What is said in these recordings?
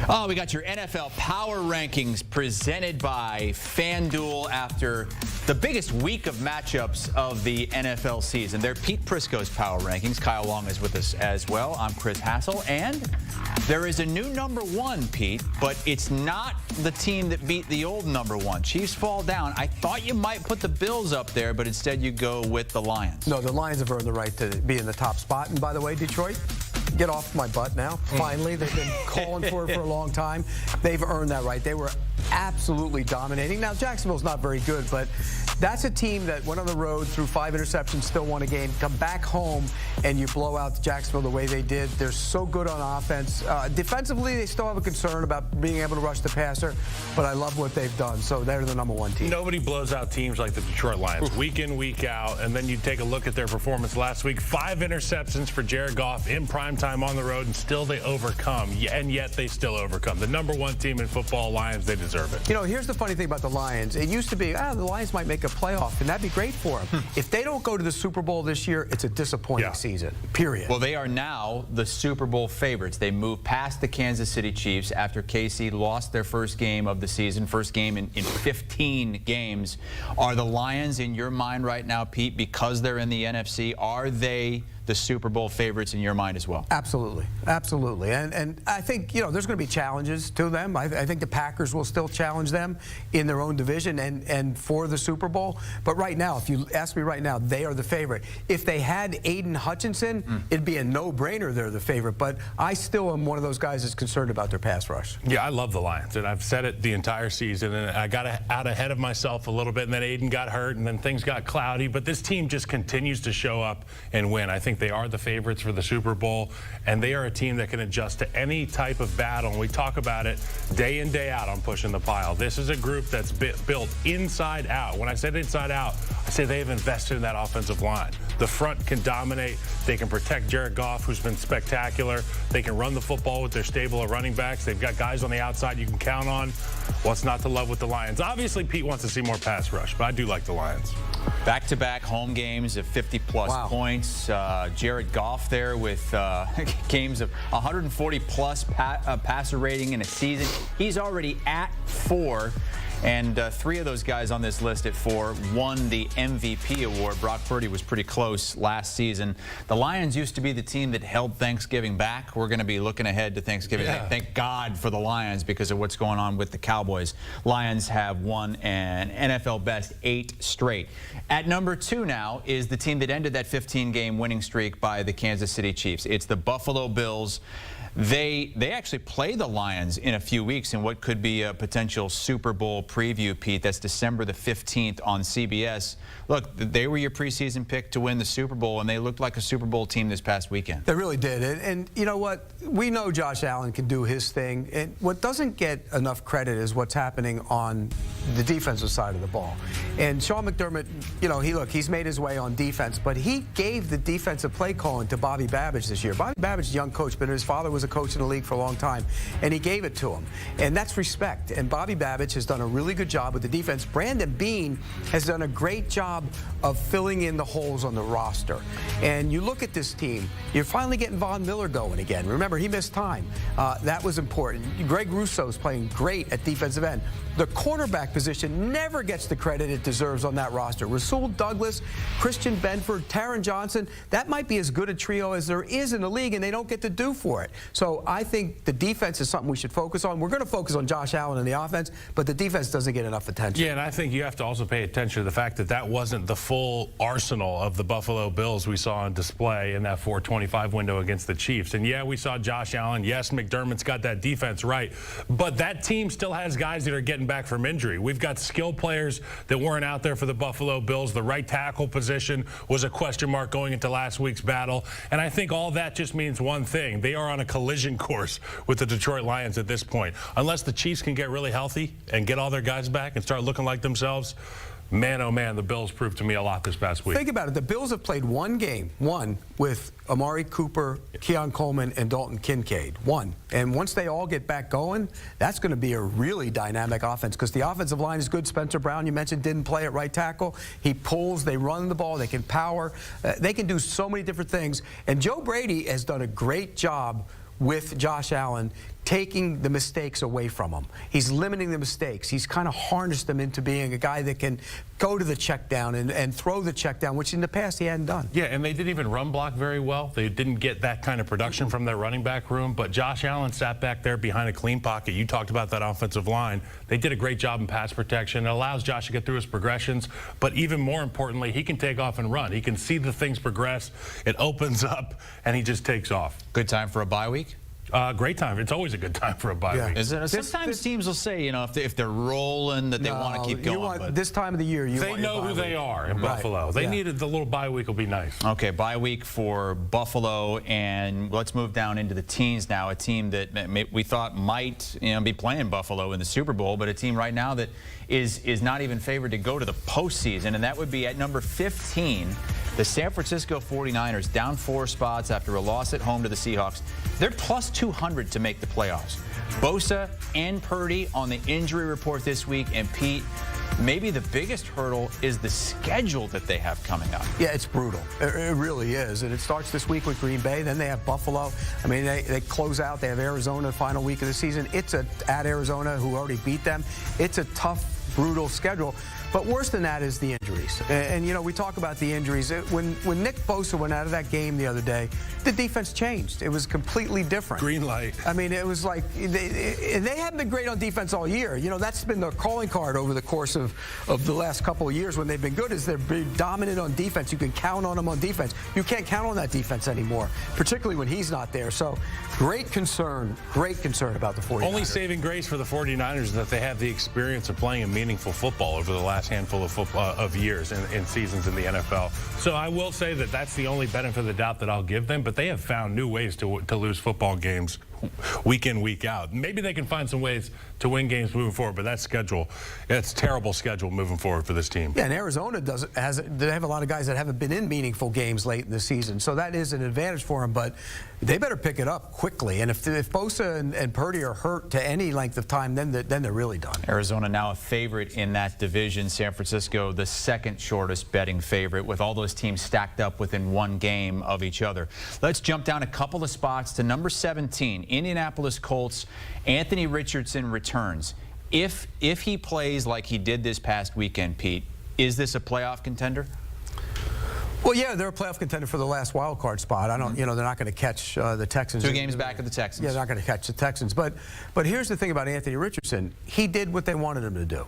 Oh, we got your NFL Power Rankings presented by FanDuel after the biggest week of matchups of the NFL season. They're Pete Prisco's Power Rankings. Kyle Long is with us as well. I'm Chris Hassel, and there is a new number one, Pete, but it's not the team that beat the old number one. Chiefs fall down. I thought you might put the Bills up there, but instead you go with the Lions. No, the Lions have earned the right to be in the top spot. And by the way, Detroit, get off my butt now. Finally, they've been calling for it for a long time. They've earned that right. They were absolutely dominating. Now, Jacksonville's not very good, but that's a team that went on the road, threw 5 interceptions, still won a game. Come back home, and you blow out Jacksonville the way they did. They're so good on offense. Defensively, they still have a concern about being able to rush the passer, but I love what they've done. So they're the number one team. Nobody blows out teams like the Detroit Lions week in, week out, and then you take a look at their performance last week. 5 interceptions for Jared Goff in primetime on the road, and still they overcome, and yet they still overcome. The number one team in football, Lions, they deserve it. You know, here's the funny thing about the Lions. It used to be, the Lions might make a playoff, and that'd be great for them. If they don't go to the Super Bowl this year, it's a disappointing season, period. Well, they are now the Super Bowl favorites. They moved past the Kansas City Chiefs after KC lost their first game of the season, first game in 15 games. Are the Lions, in your mind right now, Pete, because they're in the NFC, are they the Super Bowl favorites in your mind as well? Absolutely. Absolutely. And I think, you know, there's going to be challenges to them. I think the Packers will still challenge them in their own division and for the Super Bowl. But right now, if you ask me right now, they are the favorite. If they had Aiden Hutchinson, it'd be a no-brainer they're the favorite. But I still am one of those guys that's concerned about their pass rush. Yeah, I love the Lions, and I've said it the entire season, and I got out ahead of myself a little bit, and then Aiden got hurt, and then things got cloudy. But this team just continues to show up and win. I think they are the favorites for the Super Bowl, and they are a team that can adjust to any type of battle. And we talk about it day in, day out on Pushing the Pile. This is a group that's built inside out. When I said inside out, I say they have invested in that offensive line. The front can dominate. They can protect Jared Goff, who's been spectacular. They can run the football with their stable of running backs. They've got guys on the outside you can count on. What's not to love with the Lions? Obviously, Pete wants to see more pass rush, but I do like the Lions. Back-to-back home games of 50-plus points. Jared Goff there with games of 140-plus passer rating in a season. He's already at 4. And 3 of those guys on this list at 4 won the MVP award. Brock Purdy was pretty close last season. The Lions used to be the team that held Thanksgiving back. We're going to be looking ahead to Thanksgiving. Thank God for the Lions because of what's going on with the Cowboys. Lions have won an NFL best 8 straight. At number 2 now is the team that ended that 15-game winning streak by the Kansas City Chiefs. It's the Buffalo Bills. They actually play the Lions in a few weeks in what could be a potential Super Bowl preview, Pete. That's December the 15th on CBS. Look, they were your preseason pick to win the Super Bowl, and they looked like a Super Bowl team this past weekend. They really did. And you know what? We know Josh Allen can do his thing. And what doesn't get enough credit is what's happening on the defensive side of the ball. And Sean McDermott, you know, he's made his way on defense, but he gave the defensive play calling to Bobby Babbage this year. Bobby Babbage is a young coach, but his father was a coach in the league for a long time, and he gave it to him. And that's respect. And Bobby Babbage has done a really good job with the defense. Brandon Beane has done a great job of filling in the holes on the roster. And you look at this team, you're finally getting Von Miller going again. Remember, he missed time. That was important. Greg Russo's playing great at defensive end. The cornerback position never gets the credit it deserves on that roster. Rasul Douglas, Christian Benford, Taron Johnson, that might be as good a trio as there is in the league, and they don't get to do for it. So I think the defense is something we should focus on. We're going to focus on Josh Allen and the offense, but the defense doesn't get enough attention. Yeah, and I think you have to also pay attention to the fact that that wasn't the full arsenal of the Buffalo Bills we saw on display in that 4:25 window against the Chiefs. And yeah, we saw Josh Allen. Yes, McDermott's got that defense right, but that team still has guys that are getting back from injury. We've got skill players that weren't out there for the Buffalo Bills. The right tackle position was a question mark going into last week's battle. And I think all that just means one thing. They are on a collision course with the Detroit Lions at this point. Unless the Chiefs can get really healthy and get all their guys back and start looking like themselves, man, oh man, the Bills proved to me a lot this past week. Think about it. The Bills have played one game, with Amari Cooper, Keon Coleman, and Dalton Kincaid. One. And once they all get back going, that's going to be a really dynamic offense because the offensive line is good. Spencer Brown, you mentioned, didn't play at right tackle. He pulls, they run the ball, they can power. They can do so many different things. And Joe Brady has done a great job with Josh Allen taking the mistakes away from him. He's limiting the mistakes. He's kind of harnessed them into being a guy that can go to the check down and throw the check down, which in the past he hadn't done. Yeah, and they didn't even run block very well. They didn't get that kind of production from their running back room, but Josh Allen sat back there behind a clean pocket. You talked about that offensive line. They did a great job in pass protection. It allows Josh to get through his progressions, but even more importantly, he can take off and run. He can see the things progress. It opens up, and he just takes off. Good time for a bye week? Great time. It's always a good time for a bye week. Is it? Sometimes teams will say, you know, if they're rolling, that they want to keep going. But this time of the year, they know who they are in Buffalo. They needed the little bye week will be nice. Okay, bye week for Buffalo, and let's move down into the teams now. A team that we thought might, you know, be playing Buffalo in the Super Bowl, but a team right now that is not even favored to go to the postseason, and that would be at number 15. The San Francisco 49ers, down 4 spots after a loss at home to the Seahawks. They're plus 200 to make the playoffs. Bosa and Purdy on the injury report this week. And Pete, maybe the biggest hurdle is the schedule that they have coming up. Yeah, it's brutal. It really is. And it starts this week with Green Bay. Then they have Buffalo. I mean, they close out. They have Arizona the final week of the season. It's at Arizona, who already beat them. It's a tough, brutal schedule. But worse than that is the injuries. And you know, we talk about the injuries. When Nick Bosa went out of that game the other day, the defense changed. It was completely different. Green light. I mean, it was like they haven't been great on defense all year. You know, that's been their calling card over the course of the last couple of years when they've been good, is they're dominant on defense. You can count on them on defense. You can't count on that defense anymore, particularly when he's not there. So great concern about the 49ers. Only saving grace for the 49ers is that they have the experience of playing a meaningful football over the last handful of years in seasons in the NFL. So I will say that that's the only benefit of the doubt that I'll give them, but they have found new ways to lose football games week in, week out. Maybe they can find some ways to win games moving forward, but that schedule, it's terrible schedule moving forward for this team. Yeah, and Arizona they have a lot of guys that haven't been in meaningful games late in the season, so that is an advantage for them, but they better pick it up quickly. And if Bosa and Purdy are hurt to any length of time, then they're really done. Arizona now a favorite in that division. San Francisco, the second shortest betting favorite, with all those teams stacked up within one game of each other. Let's jump down a couple of spots to number 17, Indianapolis Colts. Anthony Richardson returns. If he plays like he did this past weekend, Pete, is this a playoff contender? Well, yeah, they're a playoff contender for the last wild card spot. I don't, you know, they're not going to catch the Texans. 2 games back of the Texans. Yeah, they're not going to catch the Texans. But here's the thing about Anthony Richardson. He did what they wanted him to do.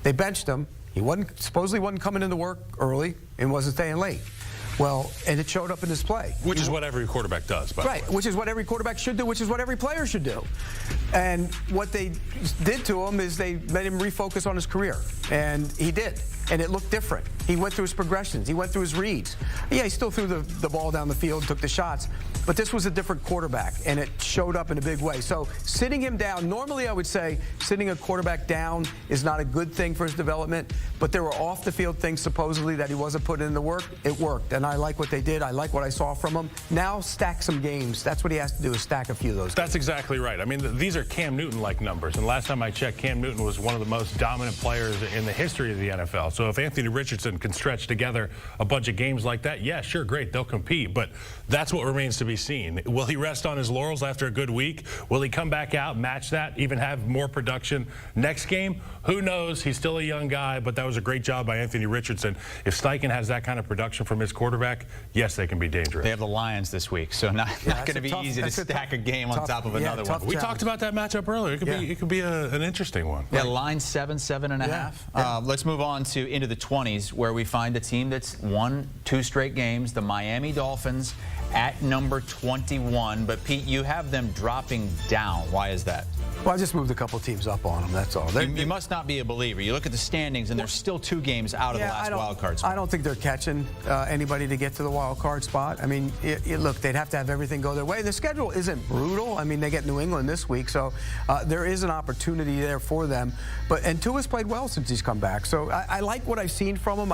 They benched him. He supposedly wasn't coming into work early and wasn't staying late. Well, and it showed up in his play. Which is what every quarterback does, by the way. Right, which is what every quarterback should do, which is what every player should do. And what they did to him is they made him refocus on his career. And he did. And it looked different. He went through his progressions. He went through his reads. Yeah, he still threw the ball down the field, took the shots. But this was a different quarterback, and it showed up in a big way. So sitting him down, normally I would say sitting a quarterback down is not a good thing for his development. But there were off-the-field things supposedly that he wasn't putting in the work. It worked, and I like what they did. I like what I saw from him. Now stack some games. That's what he has to do, is stack a few of those. That's exactly right. I mean, these are Cam Newton-like numbers. And last time I checked, Cam Newton was one of the most dominant players in the history of the NFL. So if Anthony Richardson can stretch together a bunch of games like that, yeah, sure, great, they'll compete. But that's what remains to be seen. Will he rest on his laurels after a good week? Will he come back out, match that, even have more production next game? Who knows? He's still a young guy, but that was a great job by Anthony Richardson. If Steichen has that kind of production from his quarterback, yes, they can be dangerous. They have the Lions this week, so not going to be easy to stack a game on top of another one. We talked about that matchup earlier. It could be an interesting one. Yeah, line 7.5. Let's move on into the 20s, where we find a team that's won 2 straight games, the Miami Dolphins, at number 21. But Pete, you have them dropping down. Why is that? Well, I just moved a couple teams up on them, that's all. You must not be a believer. You look at the standings, and there's still 2 games out of the last wild card spot. I don't think they're catching anybody to get to the wild card spot. I mean, look, they'd have to have everything go their way. The schedule isn't brutal. I mean, they get New England this week, so there is an opportunity there for them. And Tua's played well since he's come back, so I like what I've seen from him.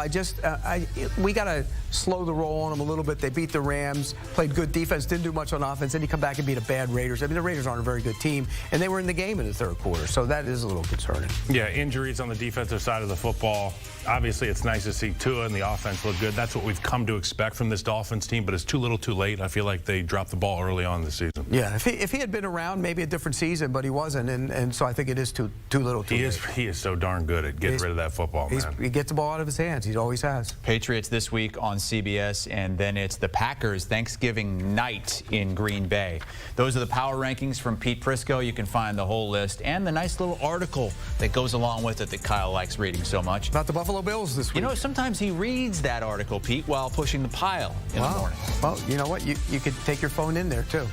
We got to slow the roll on them a little bit. They beat the Rams. played good defense, didn't do much on offense, then you come back and beat a bad Raiders. I mean, the Raiders aren't a very good team, and they were in the game in the third quarter, so that is a little concerning. Yeah, injuries on the defensive side of the football. Obviously, it's nice to see Tua and the offense look good. That's what we've come to expect from this Dolphins team, but it's too little too late. I feel like they dropped the ball early on this season. Yeah, if he had been around, maybe a different season, but he wasn't, and so I think it is too little too late. He is so darn good at getting rid of that football, man. He gets the ball out of his hands. He always has. Patriots this week on CBS, and then it's the Packers Thanksgiving night in Green Bay. Those are the power rankings from Pete Prisco. You can find the whole list and the nice little article that goes along with it that Kyle likes reading so much. About the Buffalo Bills this week. You know, sometimes he reads that article, Pete, while pushing the pile in the morning. Well, you know what? You could take your phone in there, too.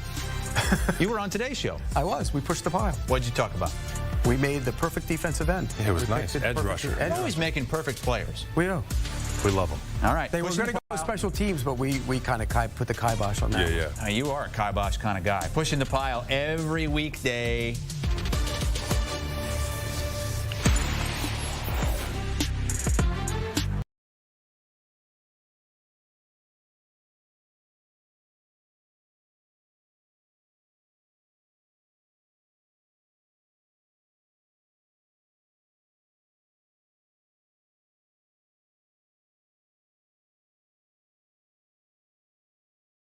You were on today's show. I was. We pushed the pile. What did you talk about? We made the perfect defensive end. It was nice. Edge rusher. Always making perfect players. We know. We love them. All right. They were going to go to special teams, but we kind of put the kibosh on that. Yeah. You are a kibosh kind of guy. Pushing the pile every weekday